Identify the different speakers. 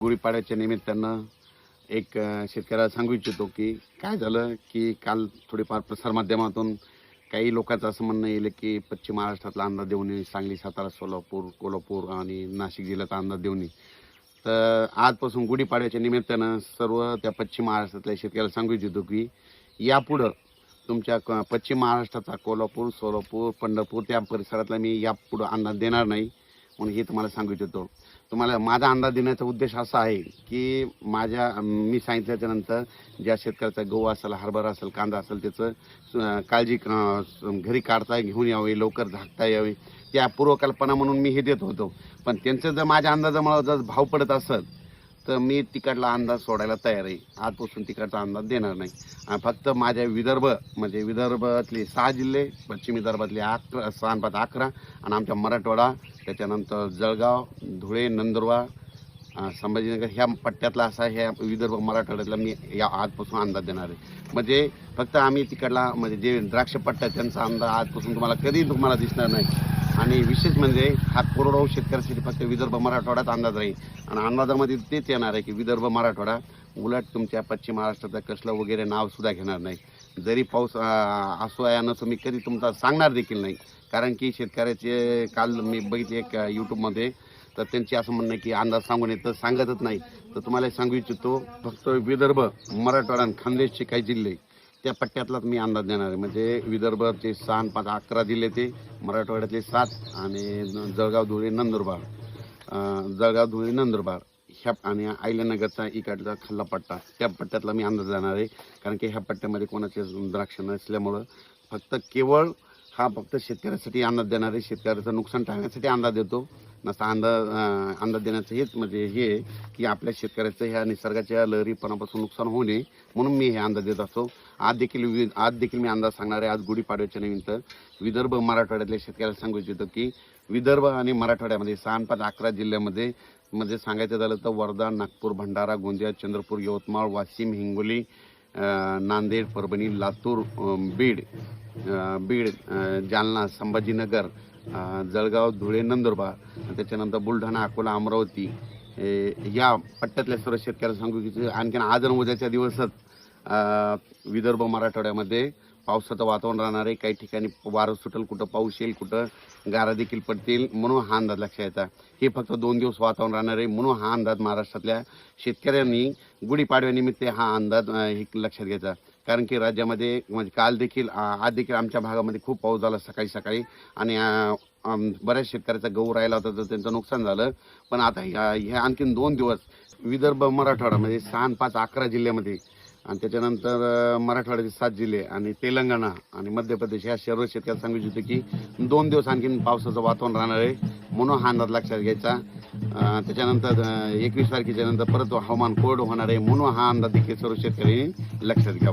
Speaker 1: गुढीपाडव्याच्या निमित्तानं एक शेतकऱ्याला सांगू इच्छितो की काय झालं की काल थोडीफार प्रसारमाध्यमातून काही लोकांचं असं म्हणणं येईल की पश्चिम महाराष्ट्रातला अंदाज देऊ नये, सांगली, सातारा, सोलापूर, कोल्हापूर आणि नाशिक जिल्ह्याचा अंदाज देऊ नये. तर आजपासून गुढीपाडव्याच्या निमित्तानं सर्व त्या पश्चिम महाराष्ट्रातल्या शेतकऱ्याला सांगू इच्छितो की यापुढं तुमच्या पश्चिम महाराष्ट्राचा कोल्हापूर, सोलापूर, पंढरपूर त्या परिसरातला मी यापुढं अंदाज देणार नाही म्हणून हे तुम्हाला सांगू इच्छितो. तुम्हाला माझा अंदाज देण्याचा उद्देश असा आहे की मी सांगितल्याच्यानंतर ज्या शेतकऱ्याचा गहू असेल, हरभरा असेल, कांदा असेल त्याचं काळजी घरी काढता घेऊन यावे, लवकर झाकता यावे त्या पूर्वकल्पना म्हणून मी हे देत होतो. पण त्यांचं जर माझ्या अंदाजामुळे जर भाव पडत असेल तर मी तिकडला अंदाज सोडायला तयार आहे. आजपासून तिकडचा अंदाज देणार नाही. फक्त माझ्या म्हणजे विदर्भातले 6 जिल्हे, पश्चिम विदर्भातले 11 आणि आमच्या मराठवाडा, त्याच्यानंतर जळगाव, धुळे, नंदुरबार, संभाजीनगर ह्या पट्ट्यातला असा ह्या विदर्भ मराठवाड्यातला मी या आजपासून अंदाज देणार आहे. म्हणजे फक्त आम्ही तिकडला म्हणजे जे द्राक्ष पट्टा त्यांचा अंदाज आजपासून तुम्हाला दिसणार नाही. आणि विशेष म्हणजे हा कोरडवाहू शेतकऱ्यासाठी फक्त विदर्भ मराठवाड्यात अंदाज राहील आणि अंदाजामध्ये तेच येणार आहे की विदर्भ मराठवाडा. उलट तुमच्या पश्चिम महाराष्ट्राचं कसलं वगैरे नाव सुद्धा घेणार नाही. जरी पाऊस असो या नसो मी कधी तुमचा सांगणार देखील नाही. कारण की शेतकऱ्याचे काल मी बघितले एक यूट्यूबमध्ये, तर त्यांचे असं म्हणणं की अंदाज सांगून येतं, सांगतच नाही. तर तुम्हाला सांगू इच्छितो फक्त विदर्भ, मराठवाडा आणि खानदेशचे काही जिल्हे त्या पट्ट्यातलाच मी अंदाज देणार आहे. म्हणजे विदर्भाचे 6 आणि 5 11 जिल्हे, ते मराठवाड्यातले 7 आणि जळगाव, धुळे, नंदुरबार ह्या आणि अहिल्यानगरचा इकडचा खाल्ला पट्टा त्या पट्ट्यातला मी अंदाज देणार आहे. कारण की ह्या पट्ट्यामध्ये कोणाचे द्राक्ष नसल्यामुळं फक्त शेतकऱ्यासाठी अंदाज देणार आहे. शेतकऱ्याचं नुकसान टाळण्यासाठी अंदाज देतो. नसा अंदाज देण्याचं हेच म्हणजे हे की आपल्या शेतकऱ्याचं ह्या निसर्गाच्या लहरीपणापासून नुकसान होऊ नये म्हणून मी हे अंदाज देत असतो. आज देखील मी अंदाज सांगणार आहे. आज गुढीपाडव्याच्या निमित्त विदर्भ मराठवाड्यातल्या शेतकऱ्याला सांगू इच्छितो की विदर्भ आणि मराठवाड्यामध्ये 6 आणि 5 11 जिल्ह्यामध्ये म्हणजे सांगायचं झालं तर वर्धा, नागपूर, भंडारा, गोंदिया, चंद्रपूर, यवतमाळ, वाशिम, हिंगोली, नांदेड, परभणी, लातूर, बीड, जालना, संभाजीनगर, जळगाव, धुळे, नंदुरबार, त्याच्यानंतर बुलढाणा, अकोला, अमरावती या पट्ट्यातल्या सर्व शेतकऱ्याला सांगू की आणखीन आज आणि उद्याच्या दिवसात विदर्भ मराठवाड्यामध्ये पावसाचं वातावरण राहणार आहे. काही ठिकाणी वारं सुटेल, कुठं पाऊस येईल, कुठं गारा देखील पडतील म्हणून हा अंदाज लक्षात येतात. हे फक्त 2 दिवस वातावरण राहणार आहे म्हणून हा अंदाज महाराष्ट्रातल्या शेतकऱ्यांनी गुढीपाडव्यानिमित्त हा अंदाज हे लक्षात घ्यायचा. कारण की राज्यामध्ये म्हणजे आज देखील आमच्या भागामध्ये खूप पाऊस झाला सकाळी आणि बऱ्याच शेतकऱ्याचा गहू राहिला होता तर त्यांचं नुकसान झालं. पण आता ह्या आणखीन 2 दिवस विदर्भ मराठवाडा म्हणजे 6 आणि 5 11 जिल्ह्यामध्ये आणि त्याच्यानंतर मराठवाड्याचे 7 जिल्हे आणि तेलंगणा आणि मध्य प्रदेश ह्या सर्व शेतकऱ्याला सांगू इच्छितो की 2 दिवस आणखीन पावसाचं वातावरण राहणार आहे म्हणून हा अंदाज लक्षात घ्यायचा. त्याच्यानंतर 21 तारखेच्या नंतर परत हवामान कोरडं होणार आहे म्हणून हा अंदाज देखील सर्व शेतकऱ्यांनी लक्षात घ्यावा.